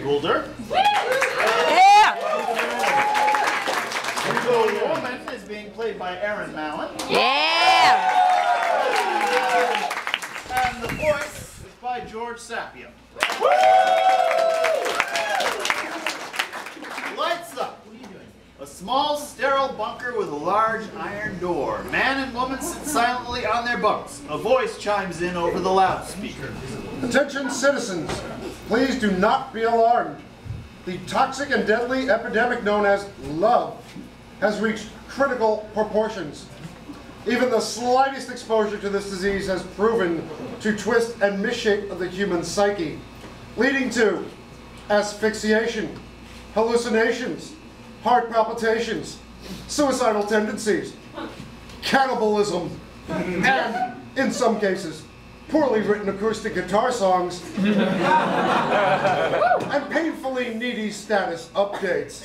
Golder. Yeah! The woman is being played by Aaron Mallon. Yeah! And the voice is by George Sapio. Lights up. A small, sterile bunker with a large iron door. Man and woman sit silently on their bunks. A voice chimes in over the loudspeaker. Attention citizens, please do not be alarmed. The toxic and deadly epidemic known as love has reached critical proportions. Even the slightest exposure to this disease has proven to twist and misshape the human psyche, leading to asphyxiation, hallucinations, heart palpitations, suicidal tendencies, cannibalism, and, in some cases, poorly written acoustic guitar songs, and painfully needy status updates.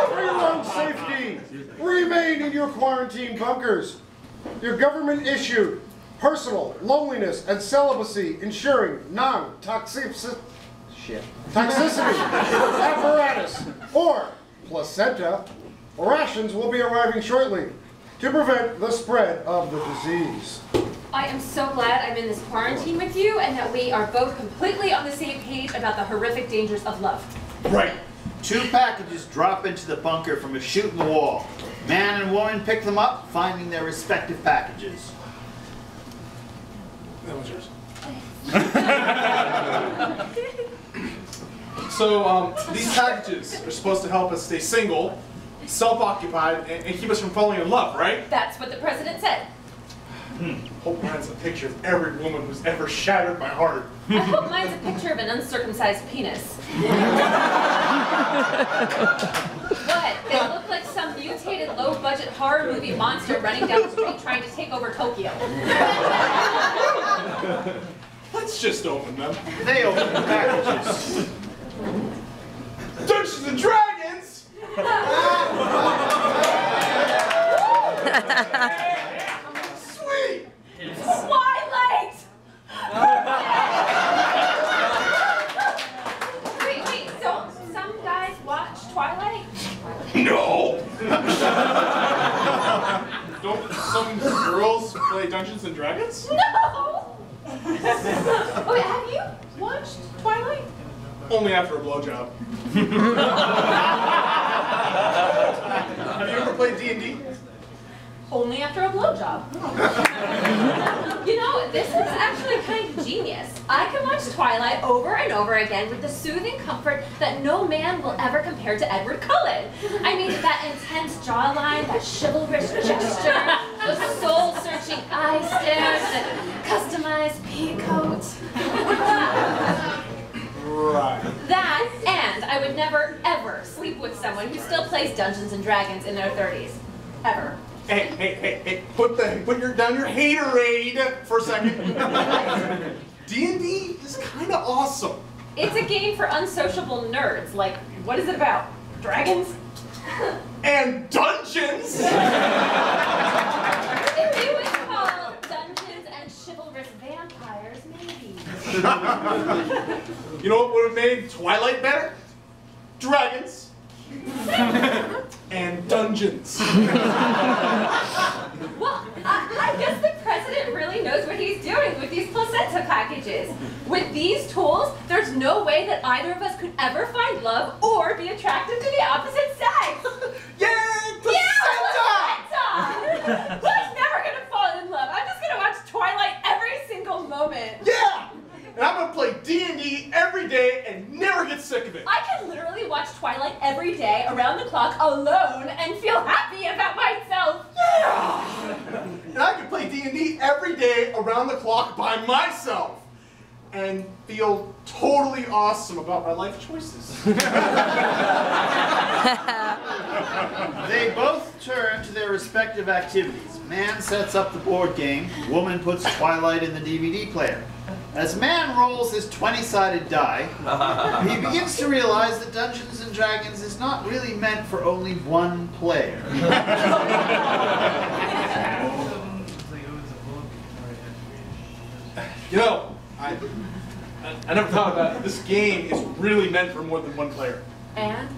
For your own safety, remain in your quarantine bunkers. Your government-issued personal loneliness and celibacy ensuring non-toxicity apparatus or placenta rations will be arriving shortly to prevent the spread of the disease. I am so glad I'm in this quarantine with you and that we are both completely on the same page about the horrific dangers of love. Right. 2 packages drop into the bunker from a chute in the wall. Man and woman pick them up, finding their respective packages. That was yours. So, these packages are supposed to help us stay single, self-occupied, and keep us from falling in love, right? That's what the president said. Hope mine's a picture of every woman who's ever shattered my heart. I hope mine's a picture of an uncircumcised penis. What? They look like some mutated low-budget horror movie monster running down the street trying to take over Tokyo. Let's just open them. They open the packages. Dungeons and Dragons! Sweet! Twilight! Wait, don't some guys watch Twilight? No! Don't some girls play Dungeons and Dragons? No! Wait, have you watched Twilight? Only after a blowjob. Have you ever played D&D? Only after a blowjob. You know, this is actually kind of genius. I can watch Twilight over and over again with the soothing comfort that no man will ever compare to Edward Cullen. I mean, that intense jawline, that chivalrous gesture, the soul-searching eye stares, the customized peacoat. Right. That, and I would never, ever sleep with someone who still plays Dungeons and Dragons in their 30s. Ever. Hey, put down your haterade for a second. D&D is kind of awesome. It's a game for unsociable nerds. Like, what is it about? Dragons? And dungeons! If you would call Dungeons and chivalrous vampires, maybe. You know what would have made Twilight better? Dragons. And dungeons. Well, I guess the president really knows what he's doing with these placenta packages. With these tools, there's no way that either of us could ever find love or be attracted to the opposite sex. Yay, placenta! Yeah, who's never gonna fall in love? I'm just gonna watch Twilight every single moment. Yeah! And I'm gonna play D&D every day and never get sick of it. I can literally watch Twilight every day, around the clock, alone, and feel happy about myself. Yeah! And I can play D&D every day around the clock by myself and feel totally awesome about my life choices. They both turn to their respective activities. Man sets up the board game. Woman puts Twilight in the DVD player. As man rolls his 20-sided die, he begins to realize that Dungeons and Dragons is not really meant for only one player. You know, I I never thought about it. This game is really meant for more than one player. And?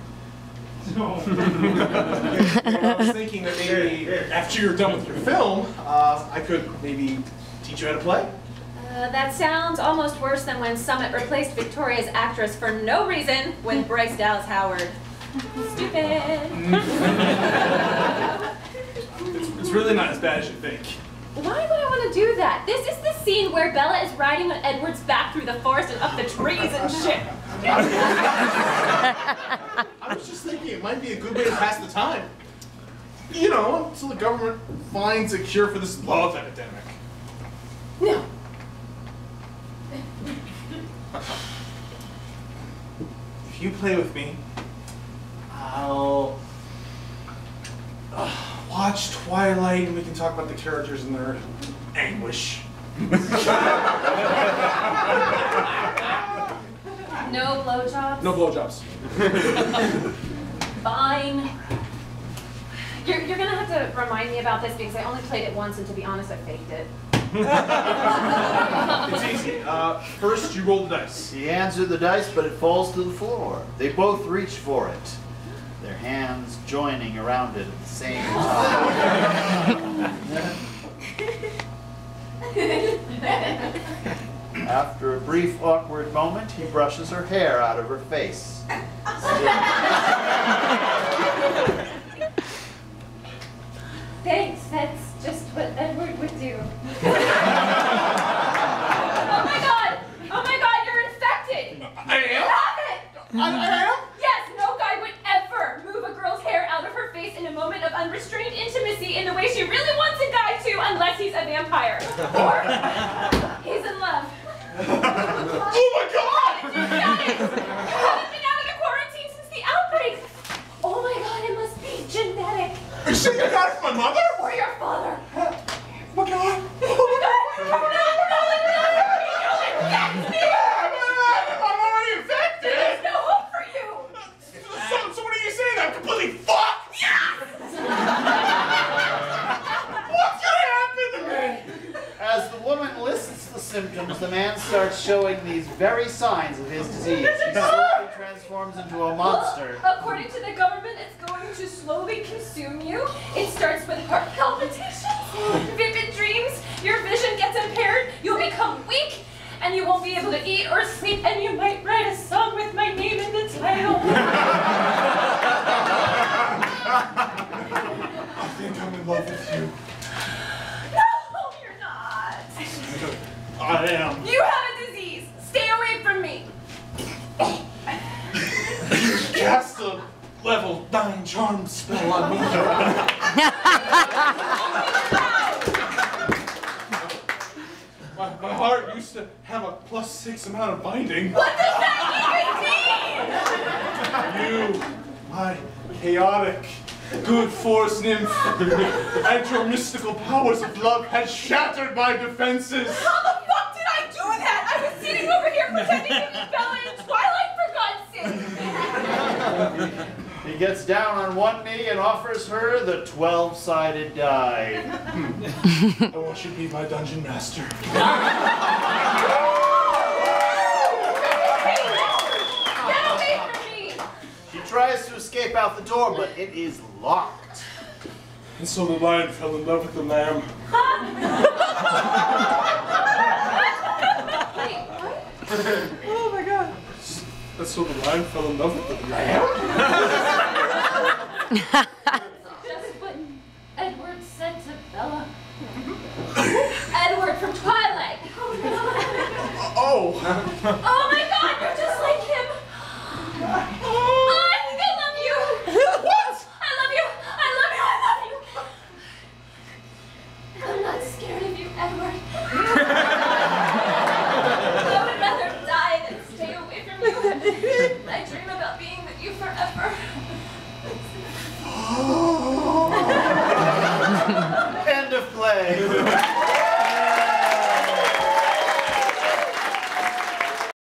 Well, I was thinking that maybe after you're done with your film, I could maybe teach you how to play. That sounds almost worse than when Summit replaced Victoria's actress for no reason with Bryce Dallas Howard. Stupid. It's really not as bad as you think. Why would I want to do that? This is the scene where Bella is riding on Edward's back through the forest and up the trees and shit. I was just thinking it might be a good way to pass the time. You know, until the government finds a cure for this love epidemic. No. If you play with me, I'll watch Twilight and we can talk about the characters and their anguish. No blowjobs? No blowjobs. Fine. You're gonna have to remind me about this because I only played it once and to be honest, I faked it. It's easy. First, you roll the dice. He hands her the dice, but it falls to the floor. They both reach for it, their hands joining around it at the same time. After a brief, awkward moment, he brushes her hair out of her face. Thanks, that's just what Edward would do. Oh my god, you're infected! I am? You have it! I am? Yes, no guy would ever move a girl's hair out of her face in a moment of unrestrained intimacy in the way she really wants a guy to, unless he's a vampire. Or he's in love. Oh my god! You haven't been out of the quarantine since the outbreak! Oh my god, it must be genetic. Are you saying I got it from my mother? Or your father. Oh my god! Oh my god! Oh no! I'm already infected! There's no hope for you! So what are you saying? I'm completely fucked? Yes! What's gonna happen to me? As the woman lists the symptoms, the man starts showing these very signs of his disease. He slowly transforms into a monster. Well, according to the government, it's going to slowly consume you. It starts with heart palpitations, vivid dreams, your vision gets impaired, you'll become weak, and you won't be able to eat or sleep, and you might write a song with my name in the title. I think I'm in love with you. No, you're not. I am. You have a disease. Stay away from me. Cast a level 9 charm spell on me. My heart used to have a +6 amount of binding. What does that even mean? You, my chaotic, good force nymph, and your mystical powers of love had shattered my defenses. How the fuck did I do that? I was sitting over here pretending to be Bella in Twilight, for God's sake. He gets down on one knee and offers her the 12-sided die. I want you to be my dungeon master. Get away from me! She tries to escape out the door, but it is locked. And so the lion fell in love with the lamb. Wait, what? Oh my god. And so the lion fell in love with the lamb? Just what Edward said to Bella. Edward from Twilight. Oh. Oh my god, you're just like him. Oh, I think I love you. What? I love you. I love you. I love you. I'm not scared of you, Edward. I would rather die than stay away from you. I dream about being with you forever. End of play.